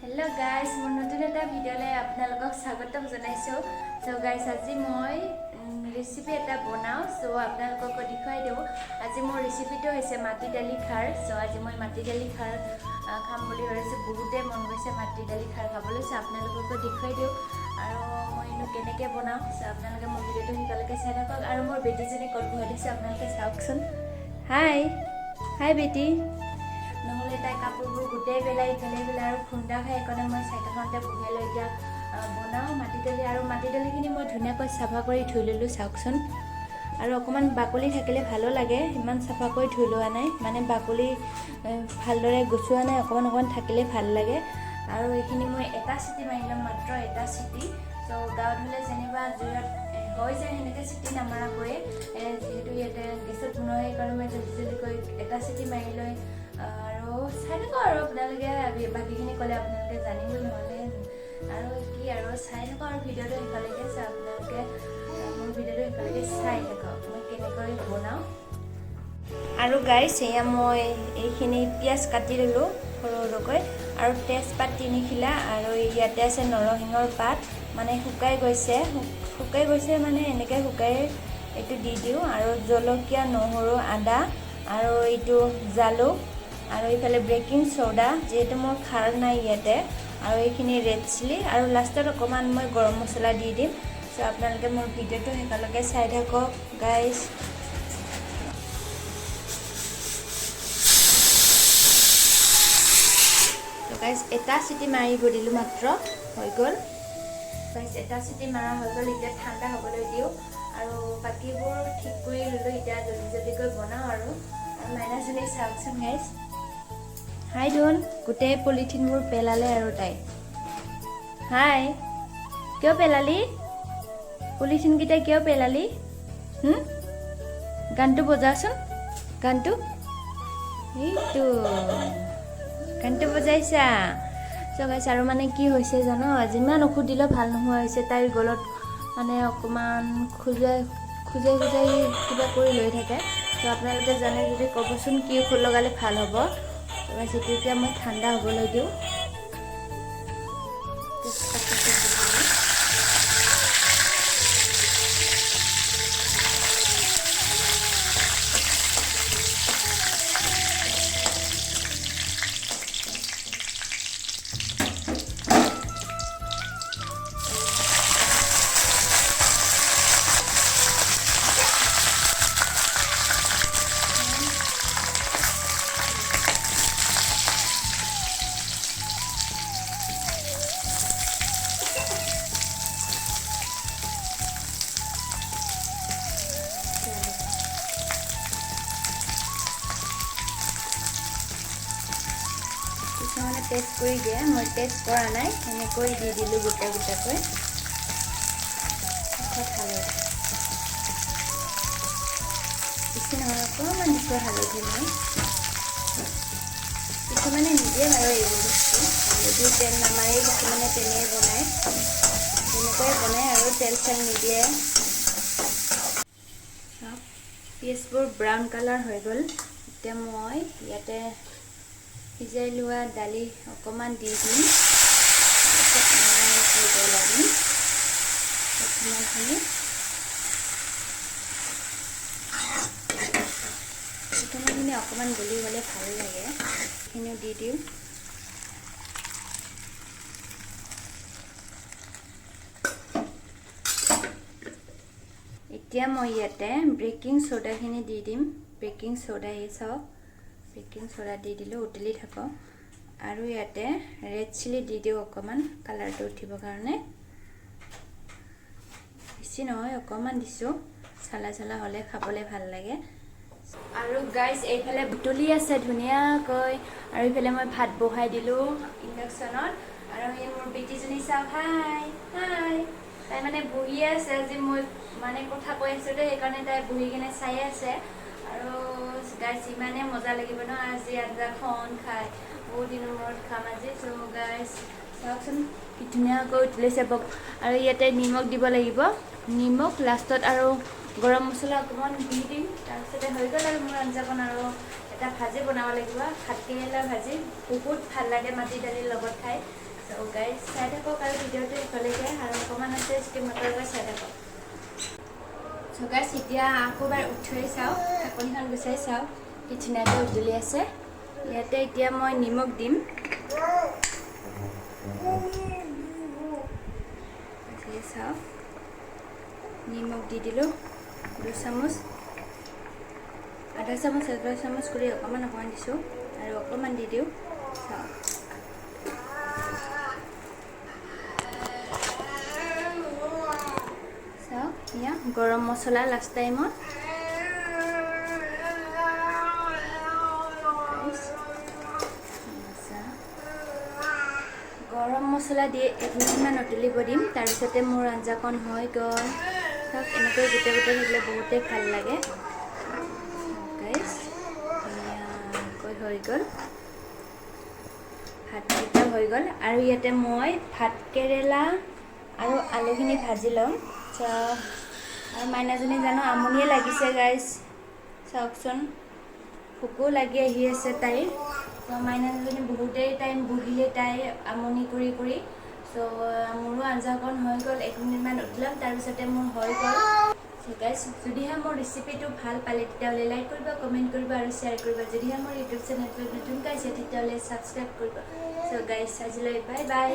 Hello guys, মোৰ নতুন এটা ভিডিঅ'লৈ আপোনালোকক স্বাগতম জনাইছো। সো গাইস আজি মই ৰেচিপি এটা বনাও। সো আপোনালোকক দেখুৱাই দেও। আজি মোৰ ৰেচিপিটো হৈছে মাটি দালি খাৰ। সো আজি মই মাটি দালি খাৰ খাম বুলি ভাবিছো। বহুতে মন গৈছে মাটি দালি খাৰ খাবলৈ। সো আপোনালোকক দেখুৱাই দেও আৰু মইনো কেনেকৈ বনাও। সো আপোনালোকে মোৰ ভিডিঅ'টো হিকালৈকে চাই থাকক আৰু মোৰ বেটিজনী ক'ত বহি দিছে আপোনালোকে চাওকচোন। হাই বেটি। নহ'লে তাই কাপোৰবোৰ গোটেই পেলাই আৰু খুন্দা খাই সেইকাৰণে মই চাইকেলখনতে বহিয়াই লৈ এতিয়া বনাওঁ মাটি দালি। আৰু মাটি দালিখিনি মই ধুনীয়াকৈ চাফা কৰি ধুই ল'লোঁ চাওকচোন। আৰু অকণমান বাকলি থাকিলে ভালো লাগে, ইমান চাফা কৰি ধুই লোৱা নাই, মানে বাকলি ভালদৰে গুচোৱা নাই, অকণমান থাকিলে ভাল লাগে। আৰু এইখিনি মই এটা চিটি মাৰি ল'ম, মাত্ৰ এটা চিটি। ত' গাঁৱত হ'লে যেনিবা জুইত হৈ যায় সেনেকৈ চিটি নামাৰাকৈ, যিহেতু ইয়াতে গেছত বনোৱা সেইকাৰণে মই জলদি এটা চিটি মাৰি লৈ আৰু চাই থাকোঁ আৰু আপোনালোকে বাকীখিনি ক'লে আপোনালোকে জানিব, নহ'লে আৰু কি আৰু চাই থাকোঁ আৰু ভিডিঅ'টো সেইকালৈকে আপোনালোকে মোৰ ভিডিঅ'টো সেইকালৈকে চাই থাকক মই কেনেকৈ বনাওঁ। আৰু গাইছ এয়া মই এইখিনি পিঁয়াজ কাটি ল'লোঁ সৰু সৰুকৈ, আৰু তেজপাত 3 খিলা, আৰু ইয়াতে আছে নৰসিংহৰ পাত, মানে শুকাই গৈছে মানে এনেকৈ শুকাই এইটো দি দিওঁ। আৰু জলকীয়া, নহৰু, আদা, আৰু এইটো জালুক, আৰু এইফালে বেকিং চ'ডা, যিহেতু মোৰ খাৰ নাই ইয়াতে, আৰু এইখিনি ৰেড চিলি, আৰু লাষ্টত অকণমান মই গৰম মছলা দি দিম। চ' আপোনালোকে মোৰ ভিডিঅ'টো সেইকালৈকে চাই থাকক গাইজ। গাইজ এটা চিটি মাৰিব দিলোঁ, মাত্ৰ হৈ গ'ল। গাইজ এটা চিটি মাৰা হৈ গ'ল, এতিয়া ঠাণ্ডা হ'বলৈ দিওঁ আৰু বাকীবোৰ ঠিক কৰি ল'লোঁ। এতিয়া জলদিকৈ বনাওঁ আৰু মাইনাজনী চাওকচোন গাইজ। হাই ধোন, গোটেই পলিথিনবোৰ পেলালে আৰু তাই। হাই, কিয় পেলালি পলিথিনকেইটা, কিয় পেলালি? গানটো বজাচোন, গানটো এইটো গানটো বজাইছা। গাইছ আৰু মানে কি হৈছে জানো, যিমান ঔষধ দিলেও ভাল নোহোৱা হৈছে। তাইৰ গলত মানে অকণমান খোজাই কিবা কৰি লৈ থাকে। তো আপোনালোকে জানে যদি ক'বচোন কি ঔষধ লগালে ভাল হ'ব। সেইটো এতিয়া মই ঠাণ্ডা হ'বলৈ দিওঁ। কিছুমানে টেষ্ট কৰি দিয়ে, মই টেষ্ট কৰা নাই, এনেকৈ দি দিলোঁ গোটাকৈ। বেছি নহয়, অকণমান দিছোঁ হালধি মই। কিছুমানে নিদিয়ে বাৰু এইবোৰ বস্তু, হালধি তেল নামাৰি কিছুমানে তেনেই বনায়, তেনেকৈ বনায় আৰু তেল নিদিয়ে। পিঁয়াজবোৰ ব্ৰাউন কালাৰ হৈ গ'ল। এতিয়া মই ইয়াতে সিজাই লোৱা দালি অকণমান দি দিম, অকণমানখিনি অকণমান গলি গ'লে ভাল লাগে, সেইখিনিও দি দিওঁ। এতিয়া মই ইয়াতে বেকিং চ'ডাখিনি দি দিম। বেকিং চ'ডা এই চাওক, বেকিং চ'ডা দি দিলোঁ, উতলি থাকক। আৰু ইয়াতে ৰেড চিলি দি দিওঁ অকণমান, কালাৰটো উঠিবৰ কাৰণে। বেছি নহয়, অকণমান দিছোঁ, চালা হ'লে খাবলৈ ভাল লাগে। আৰু গাইজ এইফালে বুটলি আছে ধুনীয়াকৈ, আৰু এইফালে মই ভাত বহাই দিলোঁ ইণ্ডাকশ্যনত। আৰু এই মোৰ বেটিজনী চাওক, হাই তাই মানে বহিয়ে আছে। আজি মই মানে কথা কৈ আছোঁ দেই, সেইকাৰণে তাই বহি কিনে চাই আছে। আৰু গাইজ ইমানেই মজা লাগিব ন আজি আঞ্জাখন খাই, বহুত দিনৰ মূৰত খাম আজি। চ' গাইজ চাওকচোন কি ধুনীয়াকৈ উতলিছে। আৰু ইয়াতে নিমখ দিব লাগিব, নিমখ লাষ্টত, আৰু গৰম মছলা অকণমান দি দিম। তাৰপিছতে হৈ গ'ল আৰু মোৰ আঞ্জাখন। আৰু এটা ভাজি বনাব লাগিব, ভাতকেৰেলা ভাজি, বহুত ভাল লাগে মাটি দালিৰ লগত খাই। চ' তো গাইজ চাই থাকক আৰু ভিডিঅ'টো শেষলৈকে আৰু অকণমান আছে স্কিমতৰ পৰা চাই থাকক। চ' গাইজ এতিয়া আকৌ এবাৰ উঠুৱাই চাওঁ, ঢাকনিখন গুচাই চাওঁ কি ধুনীয়াকৈ উজলি আছে। ইয়াতে এতিয়া মই নিমখ দিম। চাওঁ নিমখ দি দিলোঁ 2 চামুচ, আধা চামুচ কৰি অকণমান দিছোঁ আৰু অকণমান দি দিওঁ। চাওঁ এয়া গৰম মছলা লাষ্ট টাইমত গৰম মছলা দি 1 মিনিটমান উতলিব দিম। তাৰপিছতে মোৰ আঞ্জাকণ হৈ গ'ল। চাওক এনেকৈ গোটেই থাকিলে বহুতেই ভাল লাগে। গাইজ ধুনীয়াকৈ হৈ গ'ল, ভাতকেইটা হৈ গ'ল। আৰু ইয়াতে মই ভাত কেৰেলা আৰু আলুখিনি ভাজি ল'ম। আৰু মাইনাজনী জানো আমনিয়ে লাগিছে গাইজ, চাওকচোন ভোকো লাগি আহি আছে তাইৰ। চ' মাইনাজনী বহুতেই টাইম বহিলে তাই আমনি কৰি। চ' মোৰো আঞ্জাকণ হৈ গ'ল, 1 মিনিটমান উতলাম, তাৰপিছতে মোৰ হৈ গ'ল। চ' গাইজ যদিহে মোৰ ৰেচিপিটো ভাল পালে তেতিয়াহ'লে লাইক কৰিব, কমেণ্ট কৰিব আৰু শ্বেয়াৰ কৰিব। যদিহে মোৰ ইউটিউব চেনেলটো নতুনকৈ আছে তেতিয়াহ'লে ছাবস্ক্ৰাইব কৰিব। চ' গাইজ আজিলৈ বাই বাই।